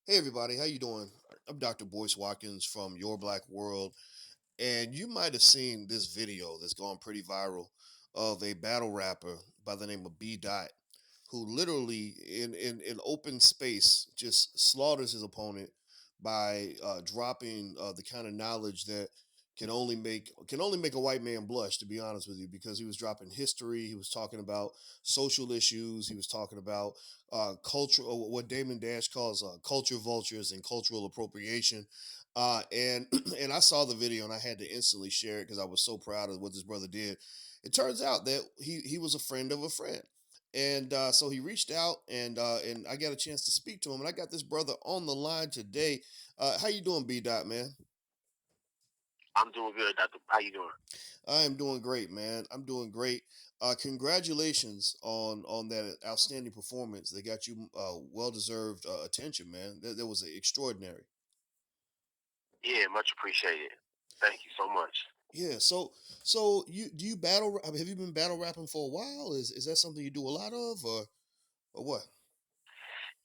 Hey everybody, how you doing? I'm Dr. Boyce Watkins from Your Black World, and you might have seen this video that's gone pretty viral of a battle rapper by the name of B Dot, who literally in open space just slaughters his opponent by dropping the kind of knowledge that can only make a white man blush, to be honest with you, because he was dropping history. He was talking about social issues. He was talking about culture, or what Damon Dash calls culture vultures and cultural appropriation. And and I saw the video and I had to instantly share it because I was so proud of what this brother did. It turns out that he was a friend of a friend, and so he reached out, and I got a chance to speak to him, and I got this brother on the line today. How you doing, B Dot, man? I'm doing good, Doctor. How you doing? I am doing great, man. I'm doing great. Congratulations on that outstanding performance. They got you well deserved attention, man. That was extraordinary. Yeah, much appreciated. Thank you so much. Yeah. So you do you battle? Have you been battle rapping for a while? Is that something you do a lot of, or what?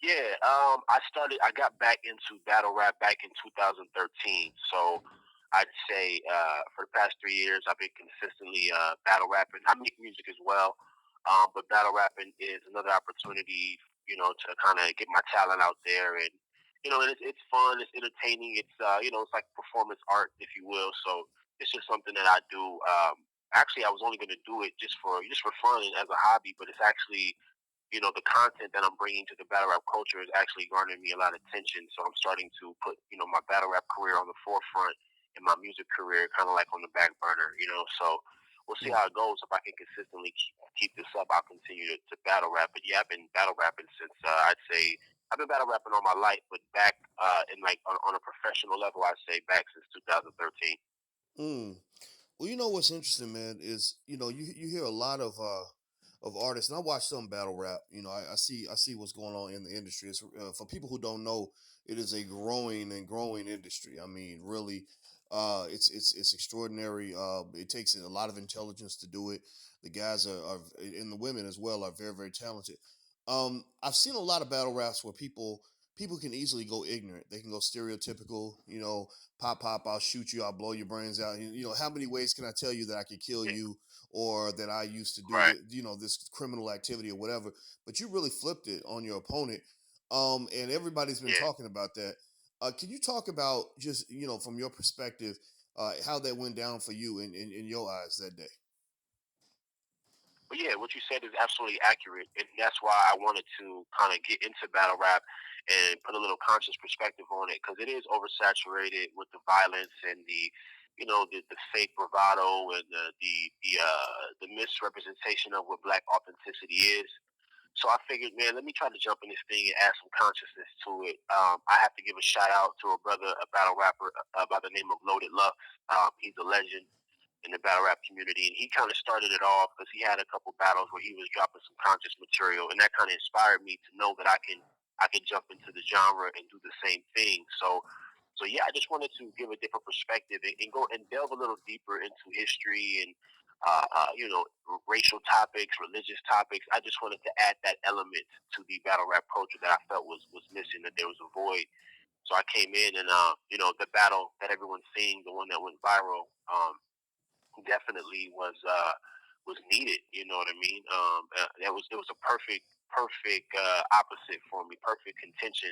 Yeah, I got back into battle rap back in 2013. So I'd say for the past 3 years, I've been consistently battle rapping. I make music as well, but battle rapping is another opportunity, to kind of get my talent out there, and it's fun, it's entertaining, it's like performance art, if you will. So it's just something that I do. Actually, I was only going to do it just for fun and as a hobby, but it's actually the content that I'm bringing to the battle rap culture is actually garnering me a lot of attention. So I'm starting to put, my battle rap career on the forefront and my music career kind of like on the back burner. So we'll see Hmm. how it goes. If I can consistently keep this up, I'll continue to battle rap. But yeah, I've been battle rapping since I'd say I've been battle rapping all my life, but back in like on a professional level, I'd say back since 2013. Mm. Well, you know what's interesting, man, is you hear a lot of artists, and I watch some battle rap. I see what's going on in the industry. It's for people who don't know, it is a growing and growing industry. I mean, really, it's extraordinary. It takes a lot of intelligence to do it. The guys are and the women as well are very very talented. I've seen a lot of battle raps where people can easily go ignorant. They can go stereotypical. Pop pop, I'll shoot you, I'll blow your brains out. How many ways can I tell you that I could kill Yeah, you, or that I used to do right. this criminal activity or whatever? But you really flipped it on your opponent, and everybody's been Yeah. talking about that. Can you talk about, just from your perspective, how that went down for you in your eyes that day? But yeah, what you said is absolutely accurate, and that's why I wanted to kind of get into battle rap and put a little conscious perspective on it because it is oversaturated with the violence and the fake bravado and the misrepresentation of what black authenticity is. So I figured, man, let me try to jump in this thing and add some consciousness to it. I have to give a shout out to a brother, a battle rapper by the name of Loaded Lux. He's a legend in the battle rap community, and he kind of started it off because he had a couple battles where he was dropping some conscious material, and that kind of inspired me to know that I can jump into the genre and do the same thing. So yeah, I just wanted to give a different perspective and go and delve a little deeper into history and racial topics, religious topics. I just wanted to add that element to the battle rap culture that I felt was missing, that there was a void. So I came in and the battle that everyone's seeing, the one that went viral, definitely was needed. You know what I mean? That was it was a perfect opposite for me, perfect contention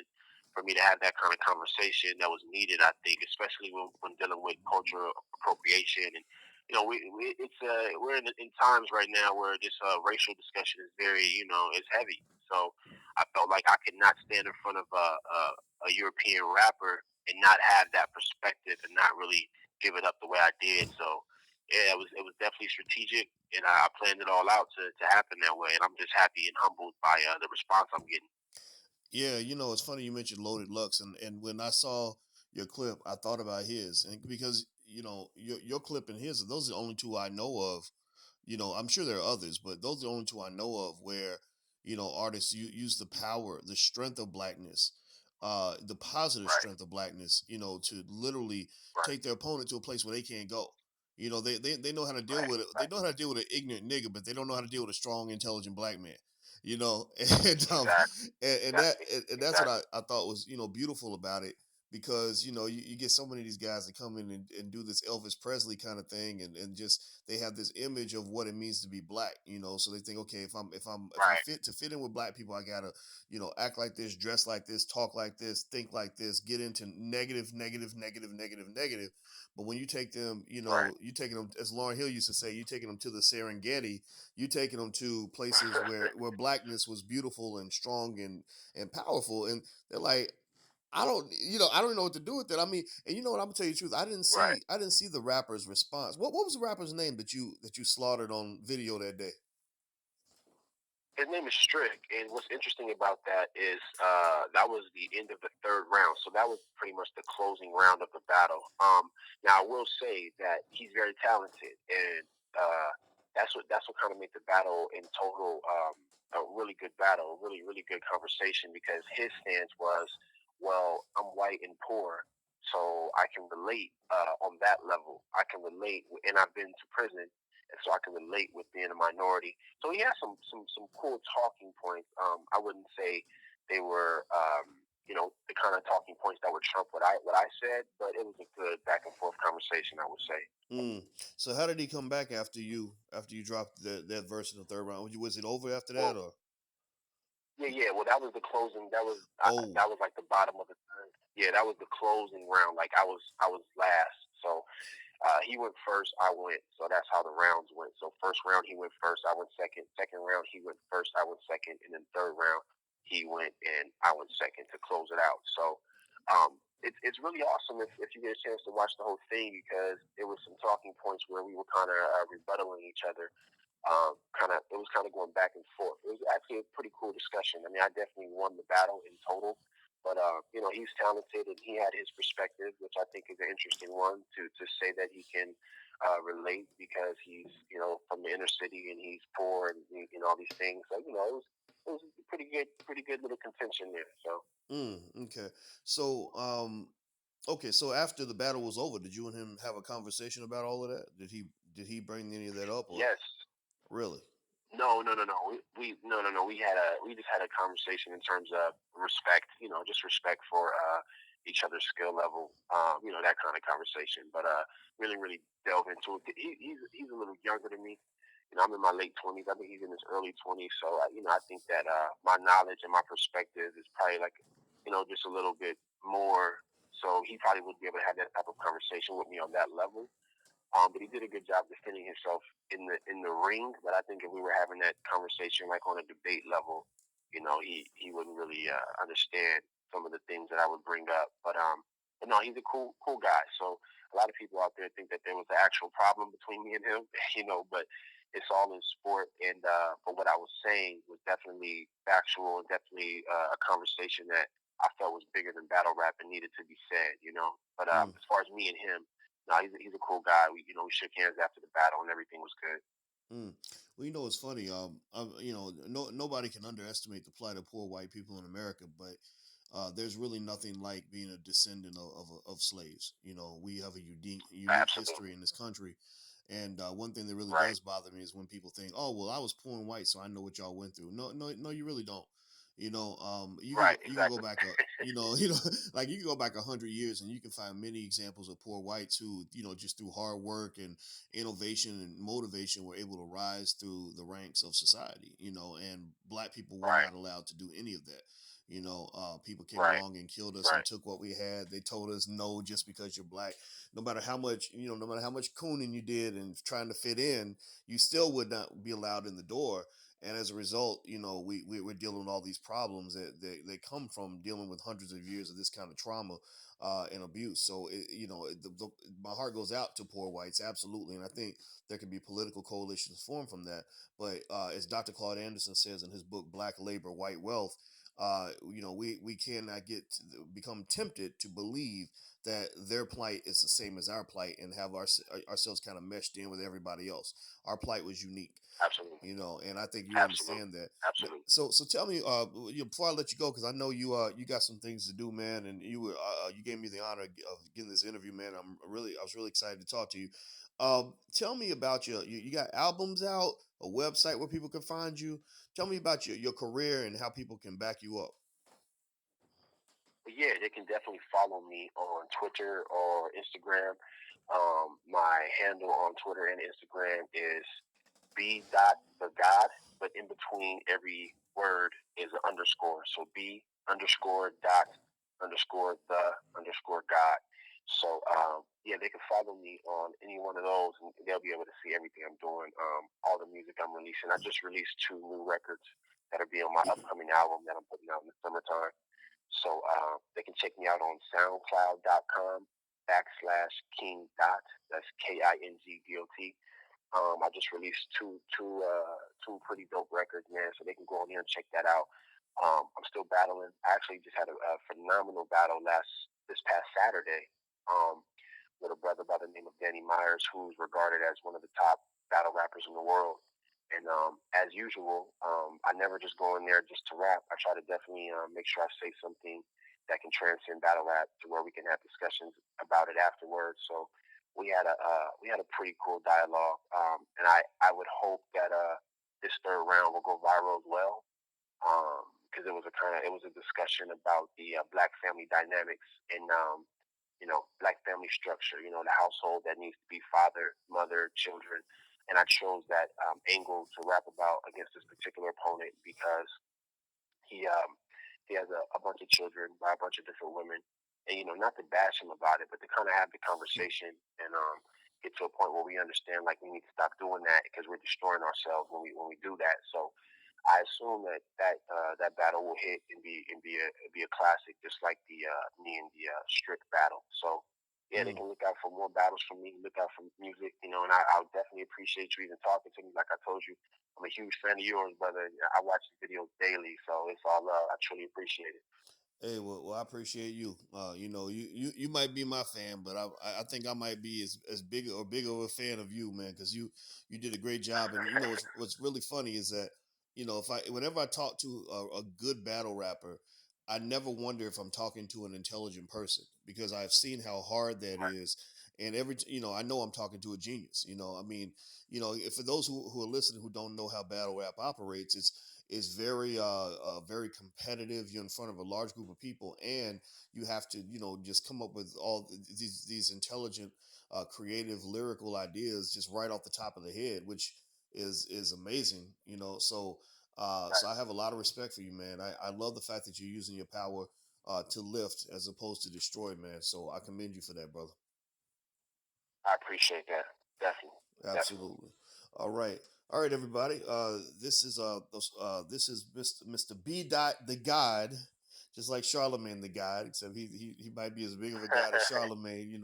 for me to have that kind of conversation that was needed. I think, especially when dealing with cultural appropriation and. We're in times right now where this racial discussion is very is heavy. So I felt like I could not stand in front of a European rapper and not have that perspective and not really give it up the way I did. So yeah, it was definitely strategic, and I planned it all out to happen that way. And I'm just happy and humbled by the response I'm getting. Yeah, it's funny you mentioned Loaded Lux, and when I saw your clip, I thought about his, and because your clip and his, those are the only two I know of. I'm sure there are others, but those are the only two I know of where artists use the power, the strength of blackness, the positive Right, strength of blackness, to literally right, take their opponent to a place where they can't go. They know how to deal right, with it. They right. know how to deal with an ignorant nigga, but they don't know how to deal with a strong, intelligent black man. and Exactly. and that's what Exactly. I thought was beautiful about it because you get so many of these guys that come in and do this Elvis Presley kind of thing and just they have this image of what it means to be black, so they think, okay, if I'm Right. fit in with black people, I gotta act like this, dress like this, talk like this, think like this, get into negative, negative, negative, negative, negative. But when you take them, Right. you taking them, as Lauren Hill used to say, you taking them to the Serengeti, you taking them to places where blackness was beautiful and strong and powerful, and they're like, I don't know what to do with that. I mean, and you know what? I'm gonna tell you the truth. Right. I didn't see the rapper's response. What was the rapper's name that you slaughtered on video that day? His name is Strick, and what's interesting about that is that was the end of the third round, so that was pretty much the closing round of the battle. Now I will say that he's very talented, and that's what kind of made the battle in total a really good battle, a really good conversation because his stance was, well, I'm white and poor, so I can relate on that level. I can relate, and I've been to prison, and so I can relate with being a minority. So he has some cool talking points. I wouldn't say they were the kind of talking points that would trump what I said, but it was a good back and forth conversation. I would say. Mm. So how did he come back after you dropped that verse in the third round? Was it over after that Well, or? yeah. Well, that was the closing. Oh. That was like the bottom of the third. Yeah, that was the closing round. Like I was last. So he went first, I went. So that's how the rounds went. So first round he went first, I went second. Second round he went first, I went second, and then third round he went and I went second to close it out. So it's really awesome if you get a chance to watch the whole thing because there was some talking points where we were kind of rebuttaling each other. It was kind of going back and forth. It was actually a pretty cool discussion. I mean, I definitely won the battle in total, but he's talented and he had his perspective, which I think is an interesting one to say that he can relate because he's from the inner city and he's poor and all these things. So it was a pretty good little contention there. So Okay. So okay, so after the battle was over, did you and him have a conversation about all of that? Did he bring any of that up or yes. really? No, no, no, no. We no, no, no. We just had a conversation in terms of respect. Just respect for each other's skill level. That kind of conversation. But really, really delve into it. He's a little younger than me. I'm in my late 20s. I think he's in his early 20s. So I think that my knowledge and my perspective is probably like just a little bit more. So he probably would be able to have that type of conversation with me on that level. But he did a good job defending himself in the ring. But I think if we were having that conversation like on a debate level, he wouldn't really understand some of the things that I would bring up. But no, he's a cool guy. So a lot of people out there think that there was an actual problem between me and him, but it's all in sport. And but what I was saying was definitely factual and definitely a conversation that I felt was bigger than battle rap and needed to be said. But Mm. as far as me and him, no, he's a cool guy. We shook hands after the battle and everything was good. Mm. Well, it's funny. Nobody can underestimate the plight of poor white people in America, but there's really nothing like being a descendant of slaves. We have a unique history Absolutely. in this country, and one thing that really Right. does bother me is when people think, "Oh, well, I was poor and white, so I know what y'all went through." No, no, no, you really don't. Right. You can go Exactly. back like you can go back 100 years and you can find many examples of poor whites who just through hard work and innovation and motivation were able to rise through the ranks of society. And black people were Right. not allowed to do any of that. People came Right. along and killed us and Right. took what we had. They told us no just because you're black. No matter how much cooning you did and trying to fit in, you still would not be allowed in the door. And as a result, we're dealing with all these problems that come from dealing with hundreds of years of this kind of trauma and abuse. So my heart goes out to poor whites, absolutely, and I think there can be political coalitions formed from that. But as Dr. Claude Anderson says in his book Black Labor, White Wealth, we cannot become tempted to believe that their plight is the same as our plight and have ourselves kind of meshed in with everybody else. Our plight was unique, Absolutely. and I think you Absolutely. understand that. Absolutely. So tell me, before I let you go, because I know you got some things to do, man, and you gave me the honor of getting this interview, man. I was really excited to talk to you. Tell me about you got albums out, a website where people can find you. Tell me about your career and how people can back you up. But yeah, they can definitely follow me on Twitter or Instagram. My handle on Twitter and Instagram is B dot the God, but in between every word is an underscore. So B underscore dot underscore the underscore God. So yeah, they can follow me on any one of those, and they'll be able to see everything I'm doing. All the music I'm releasing. I just released two new records that'll be on my upcoming album that I'm putting out in the summertime. So they can check me out on SoundCloud.com /King Dot. That's KINGDOT. I just released two pretty dope records, man. So they can go on there and check that out. I'm still battling. I actually just had a phenomenal battle this past Saturday with a brother by the name of Danny Myers, who's regarded as one of the top battle rappers in the world. And as usual, I never just go in there just to rap. I try to definitely make sure I say something that can transcend battle rap to where we can have discussions about it afterwards. So we had a pretty cool dialogue, and I would hope that this third round will go viral as well, because it was a discussion about the black family dynamics and black family structure. The household that needs to be father, mother, children, and I chose that angle to rap about against this particular opponent because he um, he has a bunch of children by a bunch of different women, and not to bash him about it, but to kind of have the conversation and get to a point where we understand like we need to stop doing that because we're destroying ourselves when we do that. So I assume that battle will hit and be a classic, just like the me and the strict battle. So yeah, they Mm. can look out for more battles from me. Look out for music, and I'll definitely appreciate you even talking to me. Like I told you, I'm a huge fan of yours, brother. I watch the videos daily, so it's all love. I truly appreciate it. Hey, well, I appreciate you. You might be my fan, but I think I might be as big or bigger of a fan of you, man, because you did a great job. And what's really funny is that if I whenever I talk to a good battle rapper, I never wonder if I'm talking to an intelligent person because I've seen how hard that Right, is. And I know I'm talking to a genius. I mean, if for those who are listening who don't know how battle rap operates, it's very competitive. You're in front of a large group of people, and you have to just come up with all these intelligent, creative, lyrical ideas just right off the top of the head, which is amazing. So right. I have a lot of respect for you, man. I love the fact that you're using your power to lift as opposed to destroy, man. So I commend you for that, brother. I appreciate that. Definitely, definitely. Absolutely. All right. All right, everybody. This is Mr. B. Dot the God, just like Charlemagne the God, except he might be as big of a god as Charlemagne.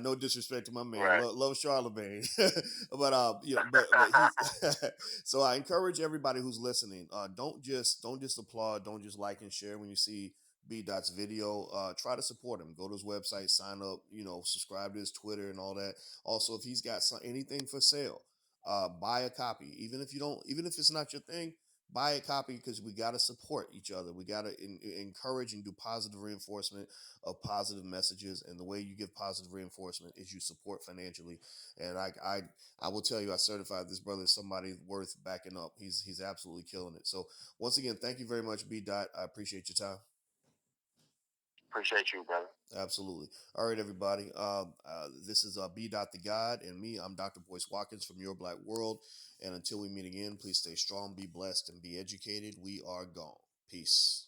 No disrespect to my man, Right. love Charlemagne, but he's. So I encourage everybody who's listening. Don't just applaud. Don't just like and share when you see B Dot's video. Try to support him. Go to his website, sign up. Subscribe to his Twitter and all that. Also, if he's got anything for sale, buy a copy. Even if it's not your thing, buy a copy because we got to support each other. We got to encourage and do positive reinforcement of positive messages. And the way you give positive reinforcement is you support financially. And I will tell you, I certified this brother as somebody worth backing up. He's absolutely killing it. So once again, thank you very much, B Dot. I appreciate your time. Appreciate you, brother. Absolutely. All right, everybody. This is B. Dot the God and me. I'm Dr. Boyce Watkins from Your Black World. And until we meet again, please stay strong, be blessed, and be educated. We are gone. Peace.